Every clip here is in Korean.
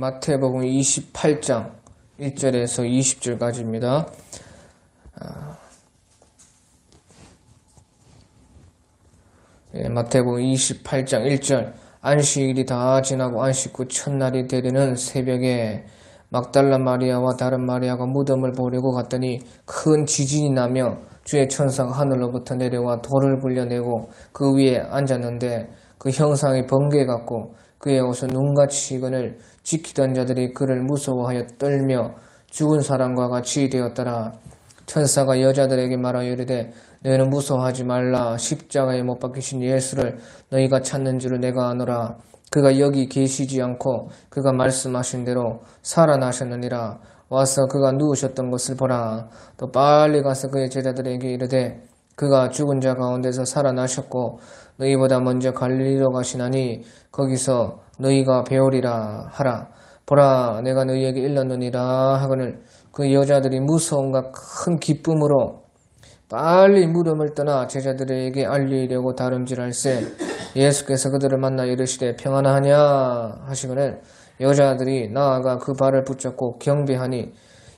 마태복음 28장 1절에서 20절까지입니다. 마태복음 28장 1절 안식일이 다 지나고 안식 후 첫날이 되려는 새벽에 막달라 마리아와 다른 마리아가 무덤을 보려고 갔더니 큰 지진이 나며 주의 천사가 하늘로부터 내려와 돌을 불려내고 그 위에 앉았는데 그 형상이 번개 같고 그의 옷은 눈같이 익은을 지키던 자들이 그를 무서워하여 떨며 죽은 사람과 같이 되었더라. 천사가 여자들에게 말하여 이르되 너희는 무서워하지 말라. 십자가에 못 박히신 예수를 너희가 찾는 줄을 내가 아노라. 그가 여기 계시지 않고 그가 말씀하신 대로 살아나셨느니라. 와서 그가 누우셨던 것을 보라. 또 빨리 가서 그의 제자들에게 이르되 그가 죽은 자 가운데서 살아나셨고 너희보다 먼저 갈릴리로 가시나니 거기서 너희가 배우리라 하라. 보라, 내가 너희에게 일렀느니라 하거늘 그 여자들이 무서움과 큰 기쁨으로 빨리 무덤을 떠나 제자들에게 알리려고 다름질할세 예수께서 그들을 만나 이르시되 평안하냐 하시거늘 여자들이 나아가 그 발을 붙잡고 경배하니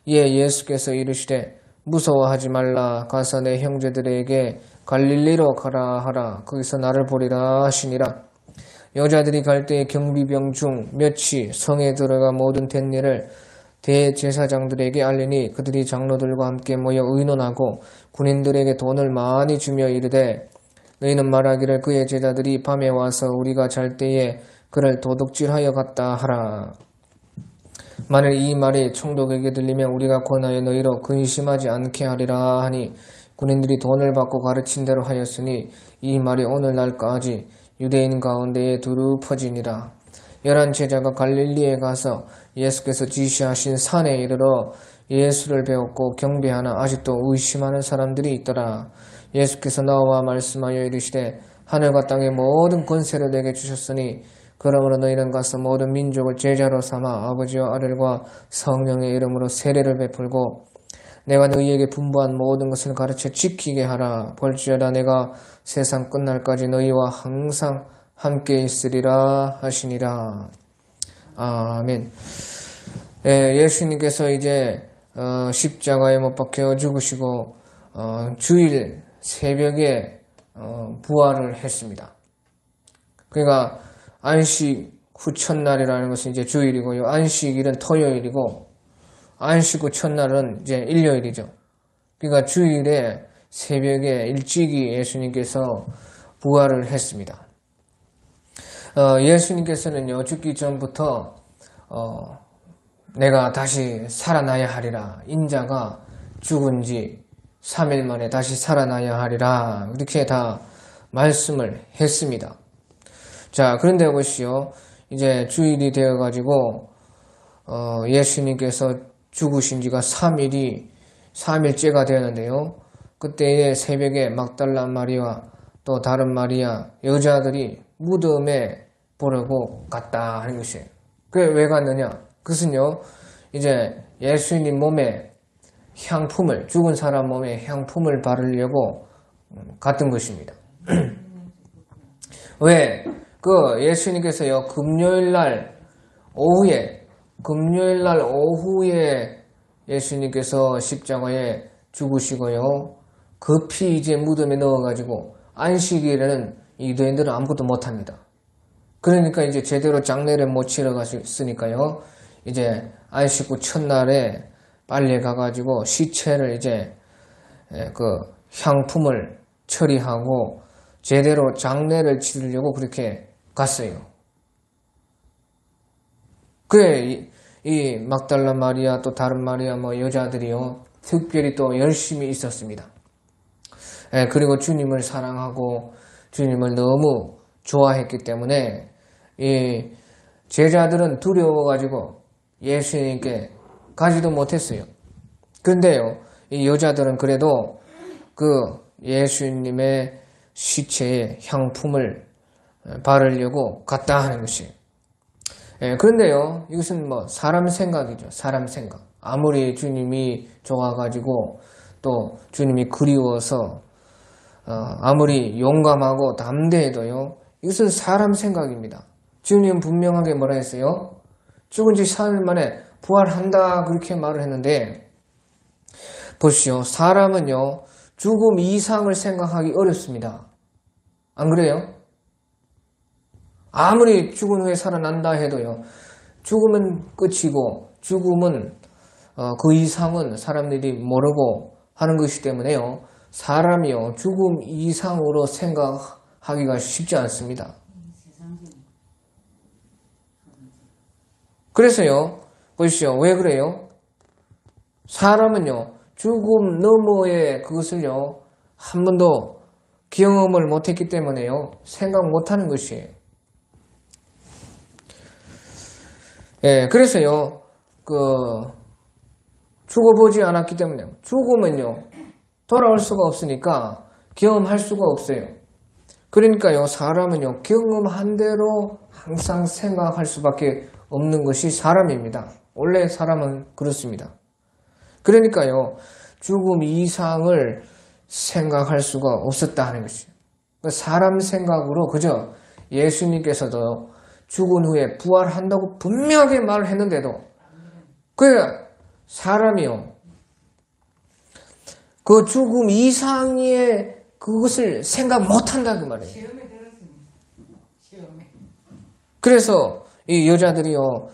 이에 예수께서 이르시되 무서워하지 말라. 가서 내 형제들에게 갈릴리로 가라 하라. 거기서 나를 보리라 하시니라. 여자들이 갈 때에 경비병 중 몇이 성에 들어가 모든 된 일을 대제사장들에게 알리니 그들이 장로들과 함께 모여 의논하고 군인들에게 돈을 많이 주며 이르되 너희는 말하기를 그의 제자들이 밤에 와서 우리가 잘 때에 그를 도둑질하여 갔다 하라. 만일 이 말이 총독에게 들리면 우리가 권하여 너희로 근심하지 않게 하리라 하니 군인들이 돈을 받고 가르친 대로 하였으니 이 말이 오늘날까지 유대인 가운데에 두루 퍼지니라. 11 제자가 갈릴리에 가서 예수께서 지시하신 산에 이르러 예수를 배웠고 경배하나 아직도 의심하는 사람들이 있더라. 예수께서 나와 말씀하여 이르시되 하늘과 땅의 모든 권세를 내게 주셨으니 그러므로 너희는 가서 모든 민족을 제자로 삼아 아버지와 아들과 성령의 이름으로 세례를 베풀고 내가 너희에게 분부한 모든 것을 가르쳐 지키게 하라. 볼지어다 내가 세상 끝날까지 너희와 항상 함께 있으리라 하시니라. 아멘. 예수님께서 이제 십자가에 못 박혀 죽으시고 주일 새벽에 부활을 했습니다. 그러니까 안식 후 첫날이라는 것은 이제 주일이고요. 안식일은 토요일이고 안식 후 첫날은 이제 일요일이죠. 그러니까 주일에 새벽에 일찍이 예수님께서 부활을 했습니다. 예수님께서는요, 죽기 전부터 내가 다시 살아나야 하리라. 인자가 죽은 지 3일 만에 다시 살아나야 하리라. 이렇게 다 말씀을 했습니다. 자, 그런데 보시오. 이제 주일이 되어가지고 예수님께서 죽으신 지가 3일째가 되었는데요. 그때의 새벽에 막달라 마리아와 또 다른 마리아 여자들이 무덤에 보려고 갔다 하는 것이에요. 그게 왜 갔느냐? 그것은요, 이제 예수님 몸에 향품을, 죽은 사람 몸에 향품을 바르려고 갔던 것입니다. 왜? 예수님께서요, 금요일 날 오후에 예수님께서 십자가에 죽으시고요, 급히 이제 무덤에 넣어가지고 안식일에는 유대인들은 아무것도 못합니다. 그러니까 이제 제대로 장례를 못 치러 갔으니까요, 이제 안식 후 첫날에 빨리 가가지고 시체를 이제 그 향품을 처리하고 제대로 장례를 치르려고 그렇게 갔어요. 그래, 이 막달라 마리아 또 다른 마리아 여자들이요, 특별히 또 열심히 있었습니다. 그리고 주님을 사랑하고 주님을 너무 좋아했기 때문에 이 제자들은 두려워가지고 예수님께 가지도 못했어요. 그런데요, 이 여자들은 그래도 그 예수님의 시체에 향품을 바르려고 갔다 하는 것이에요. 그런데요, 이것은 사람 생각이죠. 사람 생각. 아무리 주님이 좋아가지고 또 주님이 그리워서 아무리 용감하고 담대해도요, 이것은 사람 생각입니다. 주님은 분명하게 뭐라 했어요? 죽은 지 3일 만에 부활한다 그렇게 말을 했는데 보시오. 사람은요 죽음 이상을 생각하기 어렵습니다. 안 그래요? 아무리 죽은 후에 살아난다 해도요 죽음은 끝이고 죽음은 그 이상은 사람들이 모르고 하는 것이기 때문에요 사람이요 죽음 이상으로 생각하기가 쉽지 않습니다. 그래서요 보시오. 왜 그래요? 사람은요 죽음 너머의 그것을요 한 번도 경험을 못했기 때문에요 생각 못하는 것이에요. 예, 그래서요 죽어보지 않았기 때문에 죽음은요 돌아올 수가 없으니까 경험할 수가 없어요. 그러니까요 사람은요 경험한 대로 항상 생각할 수밖에 없는 것이 사람입니다. 원래 사람은 그렇습니다. 그러니까요 죽음 이상을 생각할 수가 없었다 하는 것이에요. 사람 생각으로 그저 예수님께서도 죽은 후에 부활한다고 분명하게 말을 했는데도 사람이요 그 죽음 이상의 그것을 생각 못한다 그 말이에요. 그래서 이 여자들이요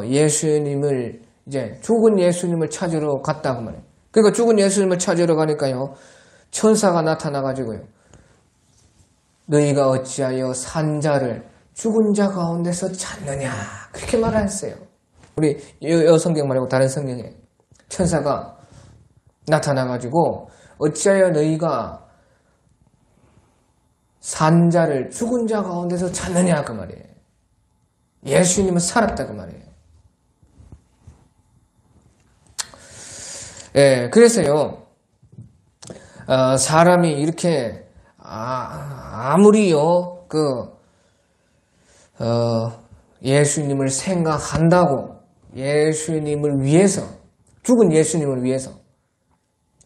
예수님을 이제 죽은 예수님을 찾으러 갔다 그 말이에요. 그러니까 죽은 예수님을 찾으러 가니까요 천사가 나타나가지고요 너희가 어찌하여 산자를 죽은 자 가운데서 찾느냐 그렇게 말했어요. 우리 이 성경 말고 다른 성경에 천사가 나타나가지고 어찌하여 너희가 산자를 죽은 자 가운데서 찾느냐 그 말이에요. 예수님은 살았다 그 말이에요. 예, 그래서요 사람이 이렇게 아무리요 예수님을 생각한다고 예수님을 위해서 죽은 예수님을 위해서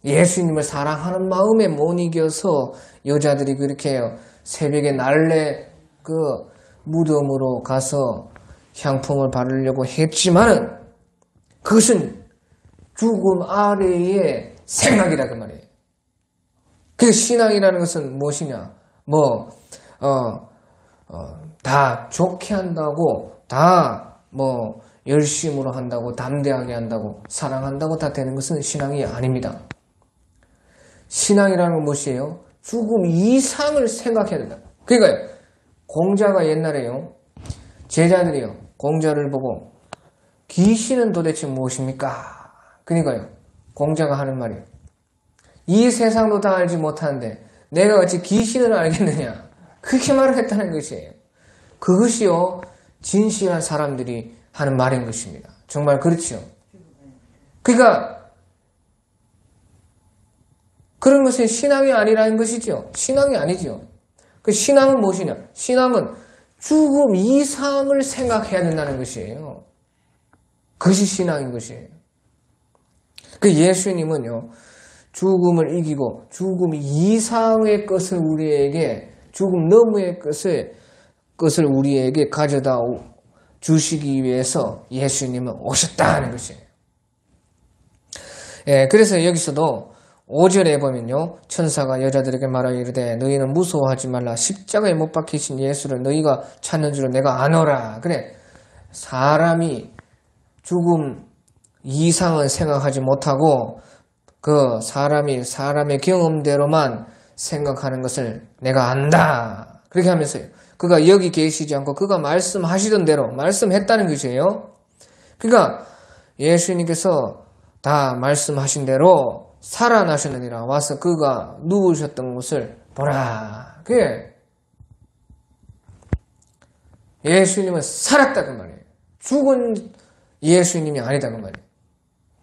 예수님을 사랑하는 마음에 못 이겨서 여자들이 그렇게 새벽에 날래 그 무덤으로 가서 향품을 바르려고 했지만은 그것은 죽음 아래의 생각이라 그 말이에요. 그 신앙이라는 것은 무엇이냐? 다 좋게 한다고, 다 열심으로 한다고, 담대하게 한다고, 사랑한다고 다 되는 것은 신앙이 아닙니다. 신앙이라는 건 무엇이에요? 죽음 이상을 생각해야 된다. 그러니까 공자가 옛날에요, 제자들이요, 공자를 보고 귀신은 도대체 무엇입니까? 그러니까요, 공자가 하는 말이에요. 이 세상도 다 알지 못하는데 내가 어찌 귀신을 알겠느냐? 그렇게 말을 했다는 것이에요. 그것이요 진실한 사람들이 하는 말인 것입니다. 정말 그렇죠. 그러니까 그런 것은 신앙이 아니라는 것이죠. 신앙이 아니죠. 그 신앙은 무엇이냐? 신앙은 죽음 이상을 생각해야 된다는 것이에요. 그것이 신앙인 것이에요. 그 예수님은요 죽음을 이기고 죽음 이상의 것을 우리에게 죽음 너머의 것을 우리에게 가져다 주시기 위해서 예수님은 오셨다는 것이에요. 예, 그래서 여기서도 5절에 보면요 천사가 여자들에게 말하여 이르되 너희는 무서워하지 말라. 십자가에 못 박히신 예수를 너희가 찾는 줄은 내가 아노라. 그래 사람이 죽음 이상은 생각하지 못하고 그 사람의 경험대로만 생각하는 것을 내가 안다. 그렇게 하면서요. 그가 여기 계시지 않고 그가 말씀하시던 대로 말씀했다는 것이에요. 그러니까 예수님께서 다 말씀하신 대로 살아나셨느니라. 와서 그가 누우셨던 곳을 보라. 그게 예수님은 살았다 그 말이에요. 죽은 예수님이 아니다 그 말이에요.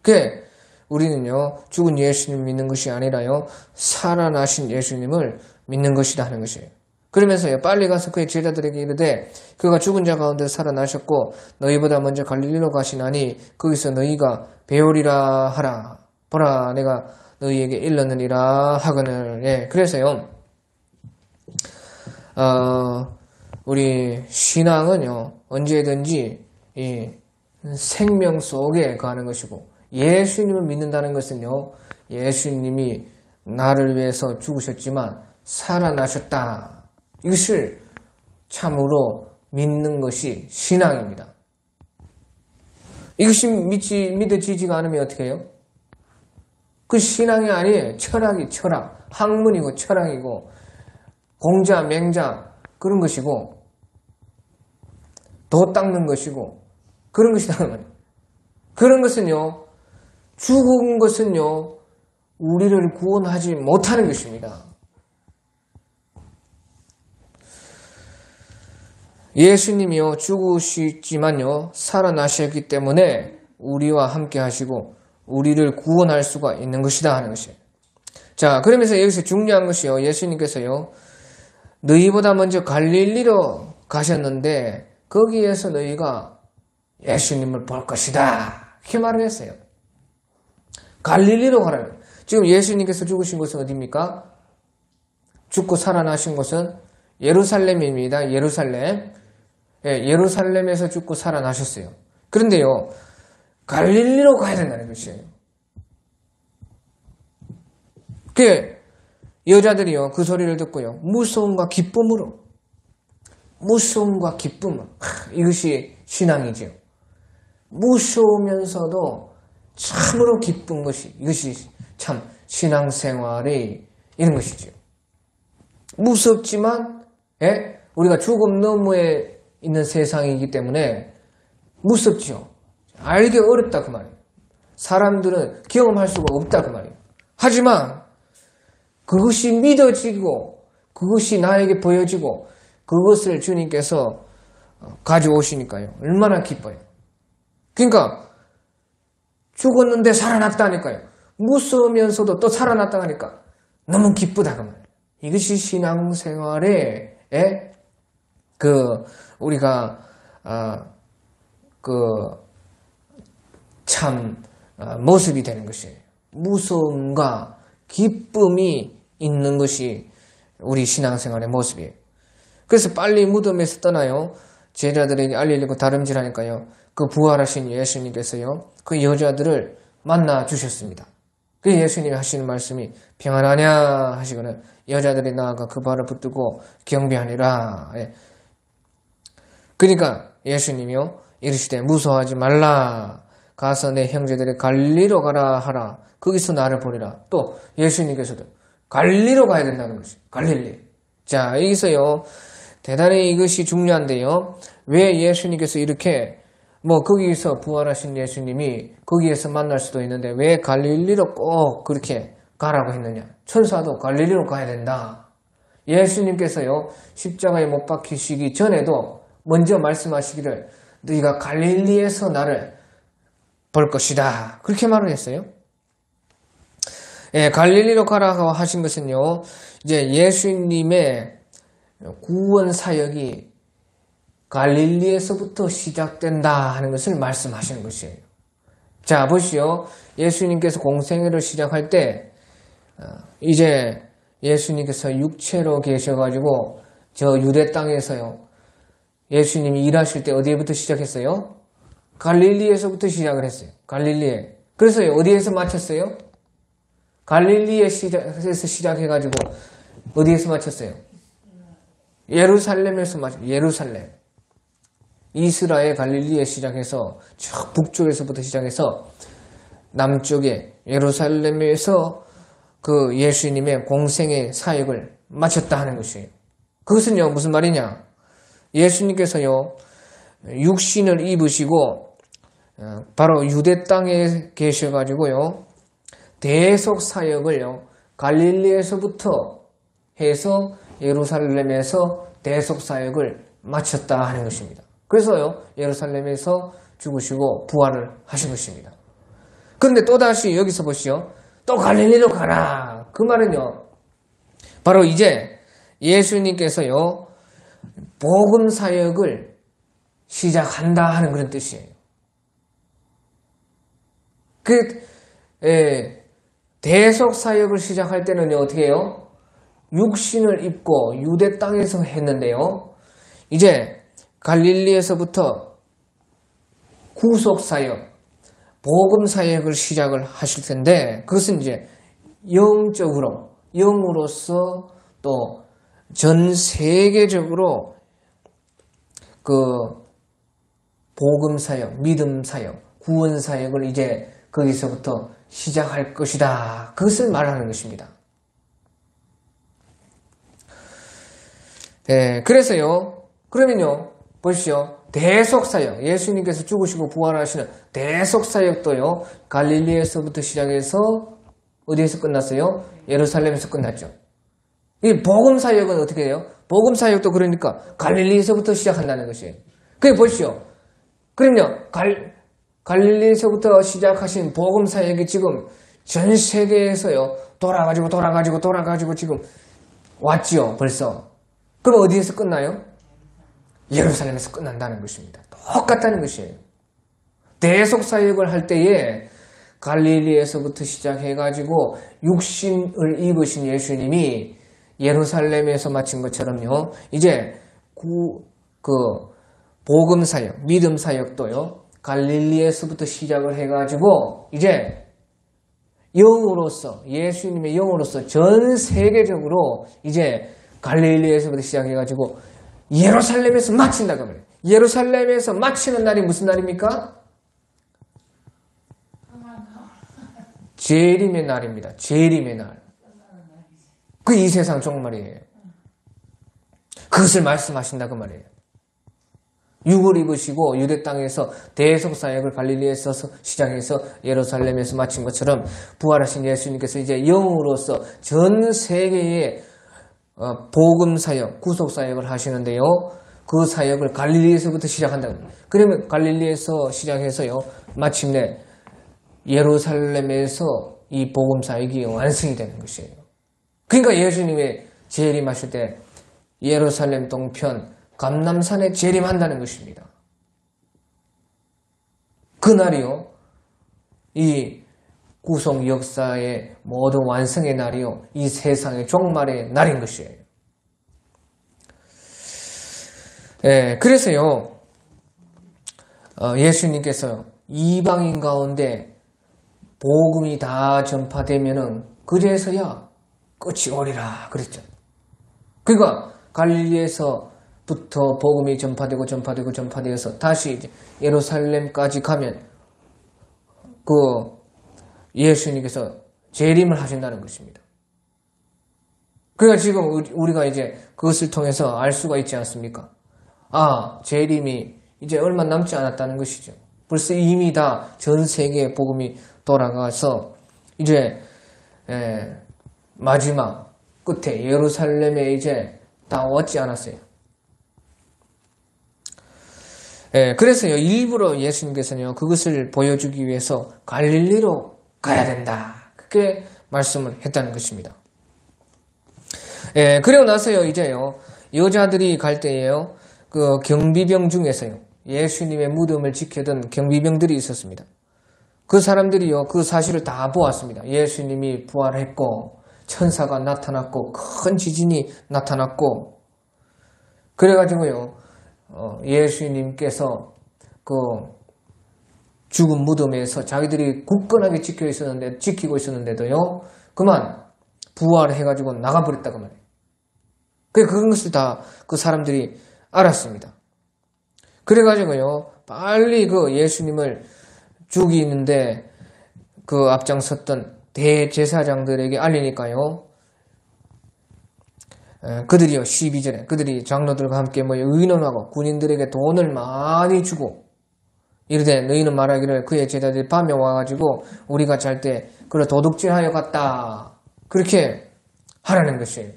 그게 우리는요 죽은 예수님 믿는 것이 아니라요 살아나신 예수님을 믿는 것이다 하는 것이에요. 그러면서요 빨리 가서 그의 제자들에게 이르되 그가 죽은 자 가운데 살아나셨고 너희보다 먼저 갈릴리로 가시나니 거기서 너희가 배우리라 하라. 보라 내가 너희에게 일렀느니라 하거늘. 예, 그래서요 우리 신앙은요 언제든지 생명 속에 거하는 것이고, 예수님을 믿는다는 것은요, 예수님이 나를 위해서 죽으셨지만 살아나셨다. 이것을 참으로 믿는 것이 신앙입니다. 이것이 믿어지지가 않으면 어떻게 해요? 그 신앙이 아니에요. 철학이 철학. 학문이고 철학이고 공자, 맹자 그런 것이고 도 닦는 것이고 그런 것이라는 말이에요. 그런 것은요. 죽은 것은요. 우리를 구원하지 못하는 것입니다. 예수님이요. 죽으시지만요. 살아나셨기 때문에 우리와 함께 하시고 우리를 구원할 수가 있는 것이다 하는 것이에요. 자, 그러면서 여기서 중요한 것이요. 예수님께서요. 너희보다 먼저 갈릴리로 가셨는데 거기에서 너희가 예수님을 볼 것이다. 이렇게 말을 했어요. 갈릴리로 가라는. 지금 예수님께서 죽으신 곳은 어디입니까? 죽고 살아나신 곳은 예루살렘입니다. 예루살렘. 예, 예루살렘에서 죽고 살아나셨어요. 그런데요. 갈릴리로 가야 된다는 것이에요. 그 여자들이요. 그 소리를 듣고요. 무서움과 기쁨으로. 무서움과 기쁨. 이것이 신앙이지요. 무서우면서도 참으로 기쁜 것이 이것이 참 신앙생활의 이런 것이죠. 무섭지만 우리가 죽음 너머에 있는 세상이기 때문에 무섭죠. 알기 어렵다 그 말이에요. 사람들은 경험할 수가 없다 그 말이에요. 하지만 그것이 믿어지고 그것이 나에게 보여지고 그것을 주님께서 가져오시니까요. 얼마나 기뻐요. 그러니까 죽었는데 살아났다니까요. 무서우면서도 또 살아났다 하니까 너무 기쁘다 그 말이에요. 이것이 신앙생활의 우리가 참 모습이 되는 것이에요. 무서움과 기쁨이 있는 것이 우리 신앙생활의 모습이에요. 그래서 빨리 무덤에서 떠나요. 제자들에게 알리려고 다름질하니까요. 그 부활하신 예수님께서요. 그 여자들을 만나 주셨습니다. 그 예수님이 하시는 말씀이 평안하냐 하시거나 여자들이 나아가 그 발을 붙들고 경배하니라. 그러니까 예수님이요. 이르시되 무서워하지 말라. 가서 내 형제들의 갈릴리로 가라 하라. 거기서 나를 보리라. 또 예수님께서도 갈릴리로 가야 된다는 것이 갈릴리. 자, 여기서요. 대단히 이것이 중요한데요. 왜 예수님께서 이렇게 거기서 부활하신 예수님이 거기에서 만날 수도 있는데 왜 갈릴리로 꼭 그렇게 가라고 했느냐. 천사도 갈릴리로 가야 된다. 예수님께서요. 십자가에 못 박히시기 전에도 먼저 말씀하시기를 너희가 갈릴리에서 나를 볼 것이다. 그렇게 말을 했어요. 예, 갈릴리로 가라고 하신 것은요. 이제 예수님의 구원 사역이 갈릴리에서부터 시작된다 하는 것을 말씀하시는 것이에요. 자, 보시오. 예수님께서 공생애를 시작할 때 이제 예수님께서 육체로 계셔가지고 저 유대 땅에서요. 예수님이 일하실 때 어디에부터 시작했어요? 갈릴리에서부터 시작을 했어요. 갈릴리에. 그래서 어디에서 마쳤어요? 갈릴리에서 시작해가지고 어디에서 마쳤어요? 예루살렘에서 마쳤어요. 예루살렘. 이스라엘 갈릴리에 시작해서 저 북쪽에서부터 시작해서 남쪽에 예루살렘에서 그 예수님의 공생의 사역을 마쳤다 하는 것이에요. 그것은요 무슨 말이냐? 예수님께서요 육신을 입으시고 바로 유대 땅에 계셔가지고요 대속 사역을요 갈릴리에서부터 해서 예루살렘에서 대속 사역을 마쳤다 하는 것입니다. 그래서요 예루살렘에서 죽으시고 부활을 하신 것입니다. 그런데 또다시 여기서 보시오. 또 갈릴리로 가라. 그 말은요 바로 이제 예수님께서요 복음 사역을 시작한다 하는 그런 뜻이에요. 대속 사역을 시작할 때는 어떻게 해요? 육신을 입고 유대 땅에서 했는데요. 이제 갈릴리에서부터 구속사역, 복음사역을 시작을 하실 텐데, 그것은 이제 영적으로, 영으로서 또 전 세계적으로 그 복음사역, 믿음사역, 구원사역을 이제 거기서부터 시작할 것이다. 그것을 말하는 것입니다. 네, 그래서요, 그러면요, 보십시오. 대속사역, 예수님께서 죽으시고 부활하시는 대속사역도요, 갈릴리에서부터 시작해서 어디에서 끝났어요? 예루살렘에서 끝났죠. 이 복음사역은 어떻게 돼요? 복음사역도 그러니까 갈릴리에서부터 시작한다는 것이에요. 그게 보십시오. 그럼요, 갈릴리에서부터 시작하신 복음사역이 지금 전 세계에서요, 돌아가지고 지금 왔지요, 벌써. 그럼 어디에서 끝나요? 예루살렘에서 끝난다는 것입니다. 똑같다는 것이에요. 대속사역을 할 때에 갈릴리에서부터 시작해가지고 육신을 입으신 예수님이 예루살렘에서 마친 것처럼요. 이제 복음사역, 믿음사역도요. 갈릴리에서부터 시작을 해가지고 이제 영으로서, 예수님의 영으로서 전 세계적으로 이제 갈릴리에서부터 시작해가지고 예루살렘에서 마친다고 말해요. 예루살렘에서 마치는 날이 무슨 날입니까? 재림의 날입니다. 재림의 날. 그 이 세상 종말이에요. 그것을 말씀하신다 그 말이에요. 육을 입으시고 유대 땅에서 대속사역을 갈릴리에서 시작해서 예루살렘에서 마친 것처럼 부활하신 예수님께서 이제 영으로서 전 세계에 복음사역, 구속사역을 하시는데요. 그 사역을 갈릴리에서부터 시작한다. 그러면 갈릴리에서 시작해서요. 마침내 예루살렘에서 이 복음사역이 완성이 되는 것이에요. 그러니까 예수님의 재림하실 때 예루살렘 동편 감람산에 재림한다는 것입니다. 그날이요. 이 구속 역사의 모든 완성의 날이요. 이 세상의 종말의 날인 것이에요. 예, 그래서요. 예수님께서 이방인 가운데 복음이 다 전파되면은 그제서야 끝이 오리라 그랬죠. 그러니까 갈릴리에서부터 복음이 전파되어서 다시 이제 예루살렘까지 가면 그 예수님께서 재림을 하신다는 것입니다. 그러니까 지금 우리가 이제 그것을 통해서 알 수가 있지 않습니까? 아, 재림이 이제 얼마 남지 않았다는 것이죠. 벌써 이미 다 전 세계에 복음이 돌아가서 이제 마지막 끝에 예루살렘에 이제 다 왔지 않았어요. 그래서요, 일부러 예수님께서는요, 그것을 보여주기 위해서 갈릴리로 가야 된다. 그렇게 말씀을 했다는 것입니다. 그리고 나서요, 이제요, 여자들이 갈 때에요, 그 경비병 중에서요, 예수님의 무덤을 지켜던 경비병들이 있었습니다. 그 사람들이요, 그 사실을 다 보았습니다. 예수님이 부활했고, 천사가 나타났고, 큰 지진이 나타났고, 그래가지고요, 예수님께서 그 죽은 무덤에서 자기들이 굳건하게 지키고 있었는데도요, 그만 부활해가지고 나가버렸다고 말해요. 그것을 다 그 사람들이 알았습니다. 그래가지고요, 빨리 그 예수님을 죽이는데 그 앞장섰던 대제사장들에게 알리니까요, 그들이요, 12절에 그들이 장로들과 함께 모여 의논하고 군인들에게 돈을 많이 주고 이르되 너희는 말하기를 그의 제자들이 밤에 와가지고 우리가 잘 때 그를 도둑질하여 갔다. 그렇게 하라는 것이에요.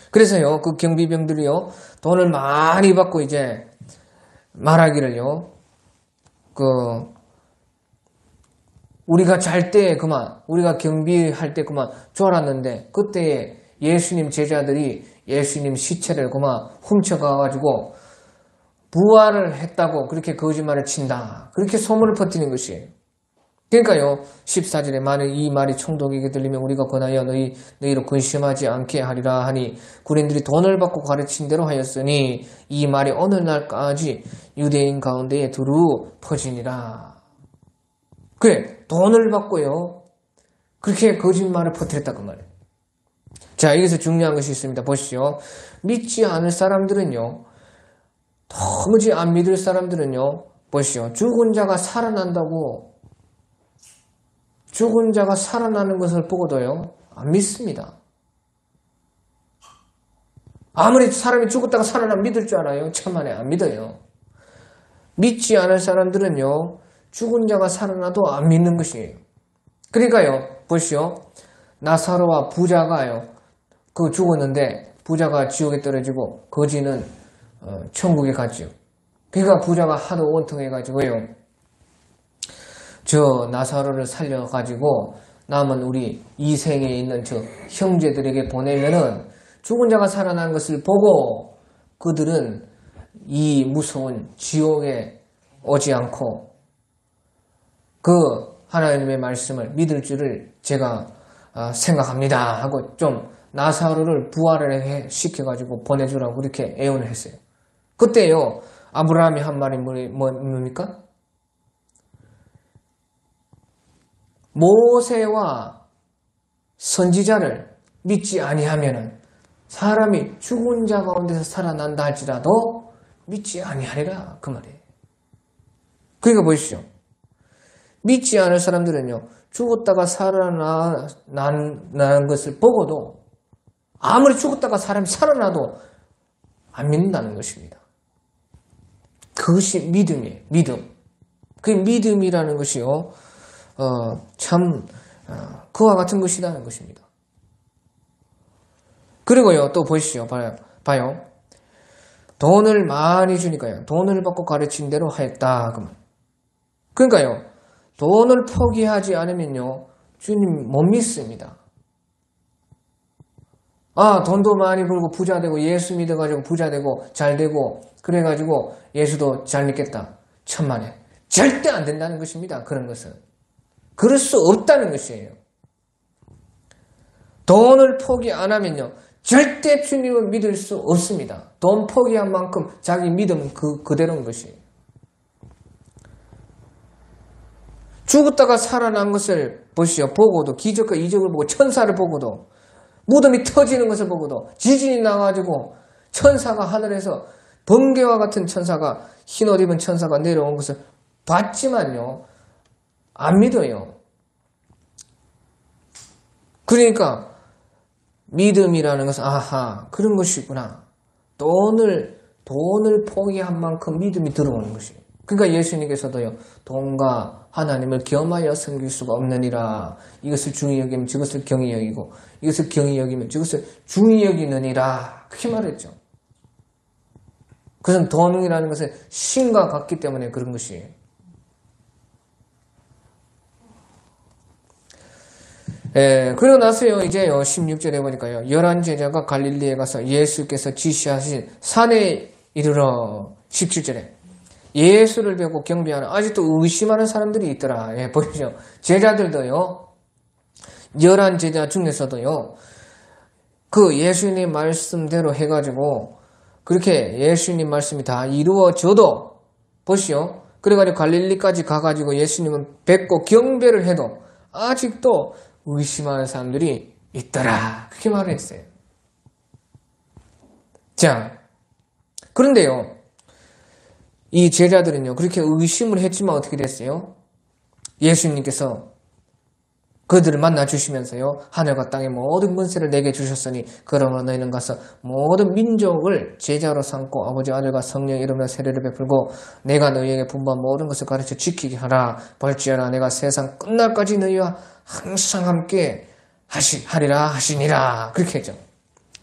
그래서요, 그 경비병들이요, 돈을 많이 받고 이제 말하기를요, 우리가 잘 때 그만, 우리가 경비할 때 그만 쫄았는데, 그때 예수님 제자들이 예수님 시체를 그만 훔쳐가가지고 부활을 했다고 그렇게 거짓말을 친다. 그렇게 소문을 퍼뜨리는 것이에요. 그러니까요, 14절에 만일 이 말이 총독에게 들리면 우리가 권하여 너희로 근심하지 않게 하리라 하니 군인들이 돈을 받고 가르친 대로 하였으니 이 말이 어느 날까지 유대인 가운데에 두루 퍼지니라. 그래, 돈을 받고요. 그렇게 거짓말을 퍼뜨렸다 그 말이에요. 자, 여기서 중요한 것이 있습니다. 보시죠. 믿지 않을 사람들은요, 도무지 안 믿을 사람들은요, 보시죠. 죽은 자가 살아나는 것을 보고도요, 안 믿습니다. 아무리 사람이 죽었다가 살아나면 믿을 줄 알아요? 천만에 안 믿어요. 믿지 않을 사람들은요, 죽은 자가 살아나도 안 믿는 것이에요. 그러니까요, 보시오. 나사로와 부자가요, 죽었는데, 부자가 지옥에 떨어지고, 거지는 천국에 갔죠. 그러니까 부자가 하도 원통해가지고요, 저 나사로를 살려가지고 남은 우리 이생에 있는 저 형제들에게 보내면은 죽은 자가 살아난 것을 보고 그들은 이 무서운 지옥에 오지 않고 그 하나님의 말씀을 믿을 줄을 제가 생각합니다 하고 좀 나사로를 부활을 시켜가지고 보내주라고 그렇게 애원을 했어요. 그때요, 아브라함이 한 말이 뭡니까? 모세와 선지자를 믿지 아니하면은 사람이 죽은 자 가운데서 살아난다 할지라도 믿지 아니하리라 그 말이에요. 그러니까 보십시오. 믿지 않을 사람들은요, 죽었다가 살아나는 것을 보고도 아무리 죽었다가 사람이 살아나도 안 믿는다는 것입니다. 그것이 믿음이에요. 믿음. 그 믿음이라는 것이요, 그와 같은 것이라는 것입니다. 그리고요, 또 보시죠. 봐요. 돈을 많이 주니까요, 돈을 받고 가르친 대로 하였다. 그러니까요, 돈을 포기하지 않으면요, 주님 못 믿습니다. 돈도 많이 벌고 부자 되고 예수 믿어가지고 부자 되고 잘 되고 그래가지고 예수도 잘 믿겠다. 천만에. 절대 안 된다는 것입니다. 그런 것은. 그럴 수 없다는 것이에요. 돈을 포기 안 하면요, 절대 주님을 믿을 수 없습니다. 돈 포기한 만큼 자기 믿음은 그대로인 것이에요. 죽었다가 살아난 것을 보시오. 보고도, 기적과 이적을 보고, 천사를 보고도, 무덤이 터지는 것을 보고도, 지진이 나가지고 천사가 하늘에서 번개와 같은 천사가, 흰옷 입은 천사가 내려온 것을 봤지만요, 안 믿어요. 그러니까 믿음이라는 것은 그런 것이구나. 돈을 포기한 만큼 믿음이 들어오는 것이에요. 그러니까 예수님께서도요, 돈과 하나님을 겸하여 섬길 수가 없느니라. 이것을 중히 여기면 저것을 경히 여기고, 이것을 경히 여기면 저것을 중히 여기느니라. 그렇게 말했죠. 그것은 돈이라는 것은 신과 같기 때문에 그런 것이에요. 그러고 나서요, 이제요, 16절에 보니까요, 11제자가 갈릴리에 가서 예수께서 지시하신 산에 이르러, 17절에 예수를 뵙고 경배하는, 아직도 의심하는 사람들이 있더라. 보이죠? 제자들도요, 11제자 중에서도요, 그 예수님 말씀대로 해가지고, 그렇게 예수님 말씀이 다 이루어져도, 보시오. 그래가지고 갈릴리까지 가가지고 예수님은 뵙고 경배를 해도, 아직도 의심하는 사람들이 있더라. 그렇게 말을 했어요. 자, 그런데요, 이 제자들은요, 그렇게 의심을 했지만 어떻게 됐어요? 예수님께서 그들을 만나주시면서요, 하늘과 땅의 모든 권세를 내게 주셨으니 그러므로 너희는 가서 모든 민족을 제자로 삼고 아버지 아들과 성령 이름으로 세례를 베풀고 내가 너희에게 분부한 모든 것을 가르쳐 지키게 하라. 볼지어다 내가 세상 끝날까지 너희와 항상 함께 하리라 하시니라. 그렇게 했죠.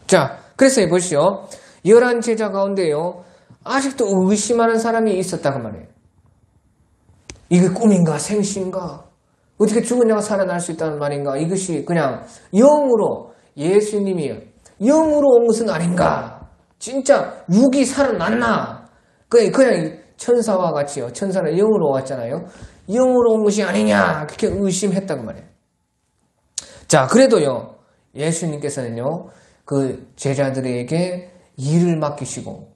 자, 그래서 보시오. 11제자 가운데요, 아직도 의심하는 사람이 있었다고 말이에요. 이게 꿈인가 생시인가? 어떻게 죽은 자가 살아날 수 있다는 말인가? 이것이 그냥 영으로, 예수님이 영으로 온 것은 아닌가? 진짜 육이 살아났나? 그냥 천사와 같이요. 천사는 영으로 왔잖아요. 영으로 온 것이 아니냐 그렇게 의심했다고 말이에요. 자, 그래도요. 예수님께서는요. 그 제자들에게 일을 맡기시고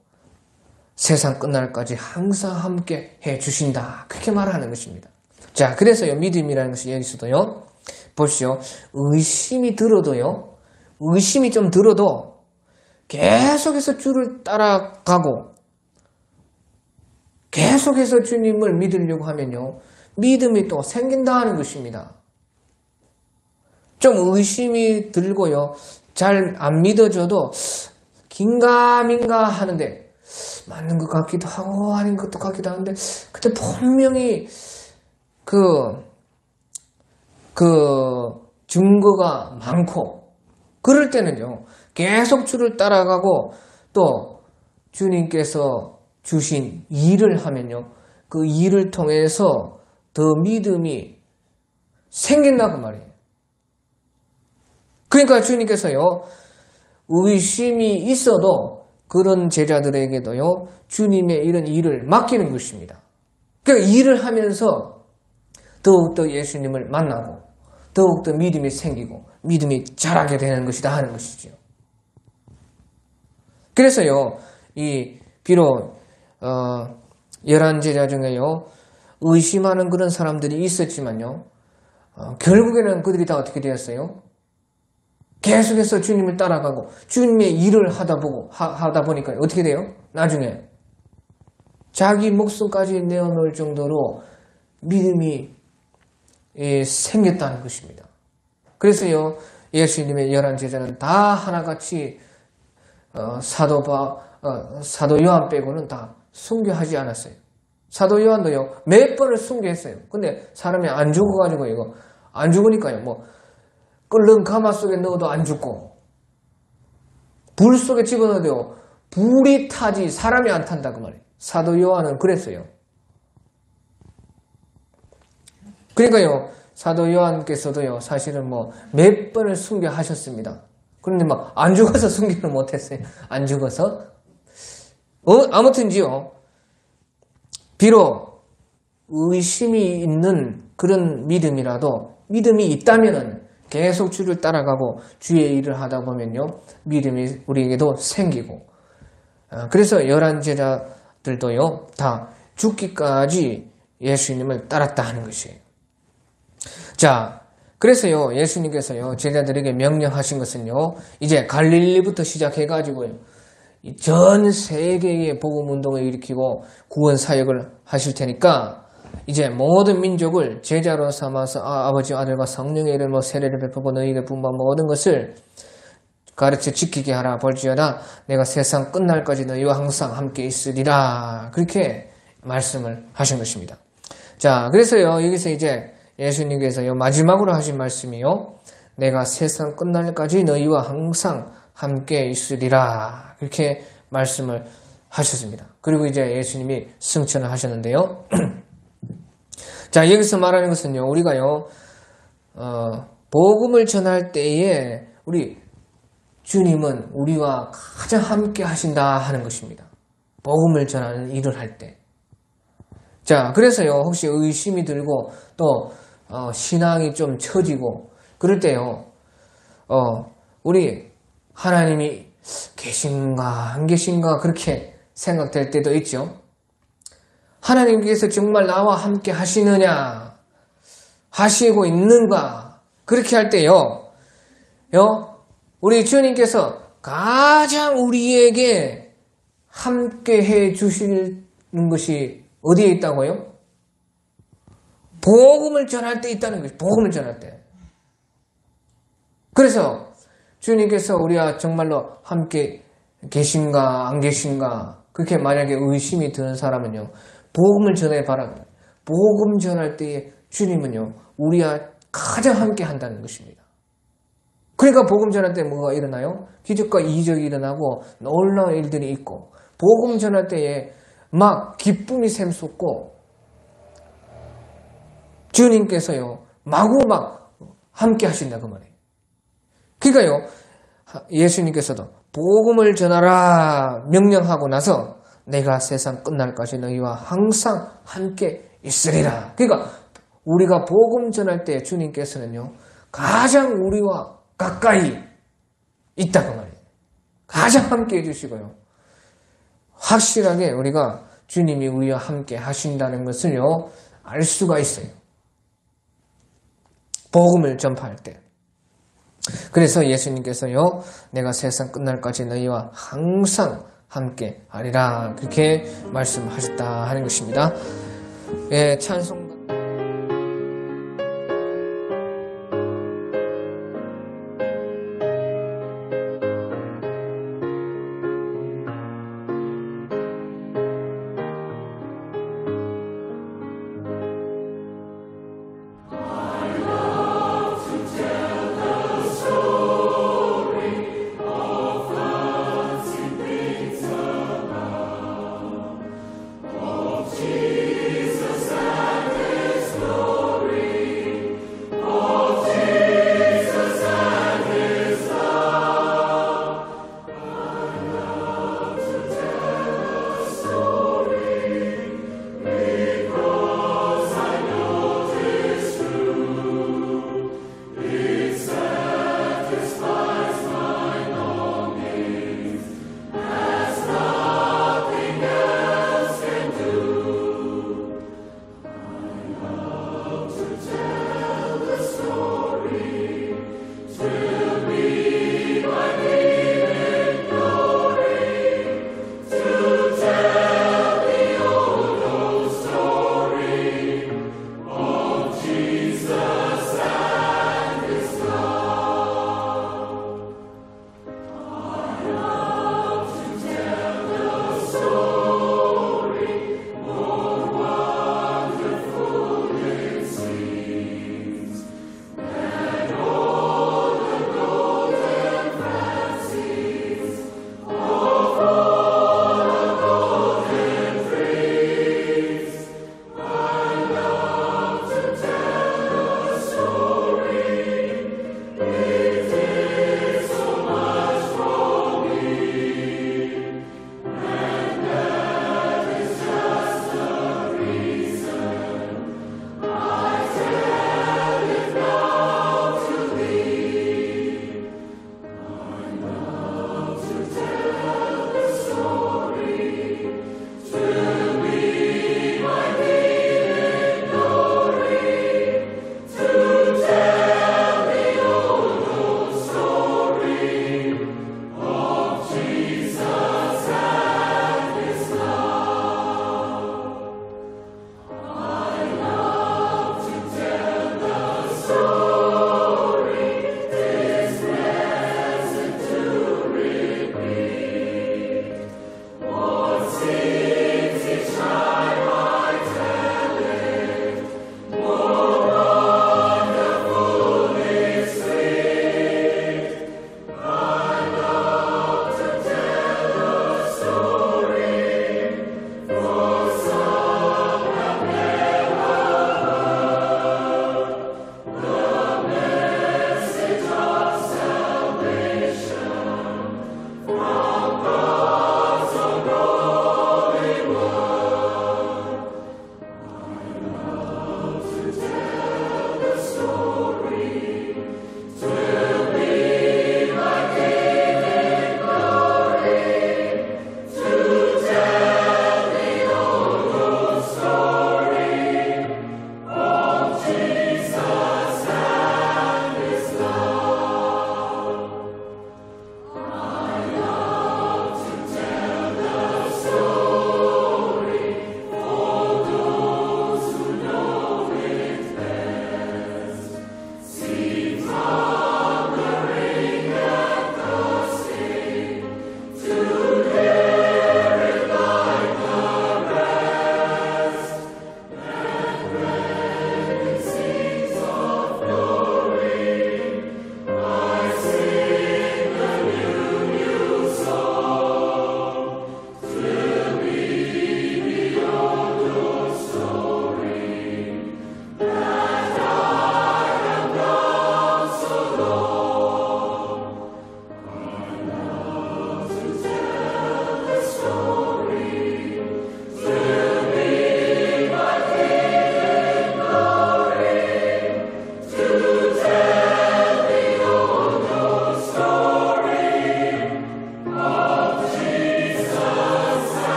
세상 끝날까지 항상 함께 해주신다. 그렇게 말하는 것입니다. 자, 그래서요. 믿음이라는 것이 여기서도요. 보시오. 의심이 좀 들어도 계속해서 주를 따라가고 계속해서 주님을 믿으려고 하면요. 믿음이 또 생긴다는 것입니다. 좀 의심이 들고요. 잘 안 믿어져도 긴가민가 하는데 맞는 것 같기도 하고 아닌 것도 같기도 하는데 그때 분명히 그 증거가 많고 그럴 때는요. 계속 주를 따라가고 또 주님께서 주신 일을 하면요. 그 일을 통해서 더 믿음이 생긴다고 말이에요. 그러니까 주님께서요. 의심이 있어도 그런 제자들에게도요. 주님의 이런 일을 맡기는 것입니다. 그러니까 일을 하면서 더욱더 예수님을 만나고 더욱더 믿음이 생기고 믿음이 자라게 되는 것이다 하는 것이죠. 그래서요. 비록 11제자 중에요. 의심하는 그런 사람들이 있었지만요. 결국에는 그들이 다 어떻게 되었어요? 계속해서 주님을 따라가고 주님의 일을 하다 보니까 어떻게 돼요? 나중에 자기 목숨까지 내어놓을 정도로 믿음이 생겼다는 것입니다. 그래서요. 예수님의 11제자는 다 하나같이 사도 요한 빼고는 다 순교하지 않았어요. 사도 요한도요. 몇 번을 순교했어요. 근데 사람이 안 죽어가지고 이거 안 죽으니까요. 뭐 끓는 가마 속에 넣어도 안 죽고 불 속에 집어넣어도 불이 타지 사람이 안 탄다 그 말이에요. 사도 요한은 그랬어요. 그러니까요. 사도 요한께서도요. 사실은 뭐 몇 번을 순교하셨습니다. 그런데 막 안 죽어서 순교를 못했어요. 안 죽어서. 아무튼지요. 비록 의심이 있는 그런 믿음이 있다면은 계속 주를 따라가고 주의 일을 하다 보면요. 믿음이 우리에게도 생기고. 그래서 11제자들도요. 다 죽기까지 예수님을 따랐다 하는 것이에요. 자, 그래서요. 예수님께서요. 제자들에게 명령하신 것은요. 이제 갈릴리부터 시작해가지고요. 전 세계의 복음운동을 일으키고 구원 사역을 하실 테니까 이제 모든 민족을 제자로 삼아서 아버지와 아들과 성령의 이름으로 세례를 베푸고 너희에게 분부한 모든 것을 가르쳐 지키게 하라. 볼지어다 내가 세상 끝날까지 너희와 항상 함께 있으리라. 그렇게 말씀을 하신 것입니다. 자, 그래서요. 여기서 이제 예수님께서요. 마지막으로 하신 말씀이요. 내가 세상 끝날까지 너희와 항상 함께 있으리라. 이렇게 말씀을 하셨습니다. 그리고 이제 예수님이 승천을 하셨는데요. 자, 여기서 말하는 것은요, 우리가요, 복음을 전할 때에 우리 주님은 우리와 가장 함께 하신다 하는 것입니다. 복음을 전하는 일을 할 때. 자, 그래서요, 혹시 의심이 들고 또 신앙이 좀 처지고 그럴 때요, 우리 하나님이 계신가 안 계신가 그렇게 생각될 때도 있죠. 하나님께서 정말 나와 함께 하시느냐 하시고 있는가 그렇게 할 때요. 우리 주님께서 가장 우리에게 함께 해 주시는 것이 어디에 있다고요? 복음을 전할 때 있다는 거예요. 복음을 전할 때. 그래서 주님께서 우리와 정말로 함께 계신가 안 계신가 그렇게 만약에 의심이 드는 사람은요. 복음을 전해봐라. 복음 전할 때에 주님은요. 우리와 가장 함께 한다는 것입니다. 그러니까 복음 전할 때 뭐가 일어나요? 기적과 이적이 일어나고 놀라운 일들이 있고 복음 전할 때에 막 기쁨이 샘솟고 주님께서요. 마구 막 함께 하신다 그 말이에요. 그러니까요. 예수님께서도 복음을 전하라 명령하고 나서 내가 세상 끝날까지 너희와 항상 함께 있으리라. 그러니까 우리가 복음 전할 때 주님께서는요, 가장 우리와 가까이 있다고 말이에요. 가장 함께 해주시고요. 확실하게 우리가 주님이 우리와 함께 하신다는 것을요, 알 수가 있어요. 복음을 전파할 때. 그래서 예수님께서요, 내가 세상 끝날까지 너희와 항상 함께 하리라. 그렇게 말씀하셨다 하는 것입니다. 예, 찬송.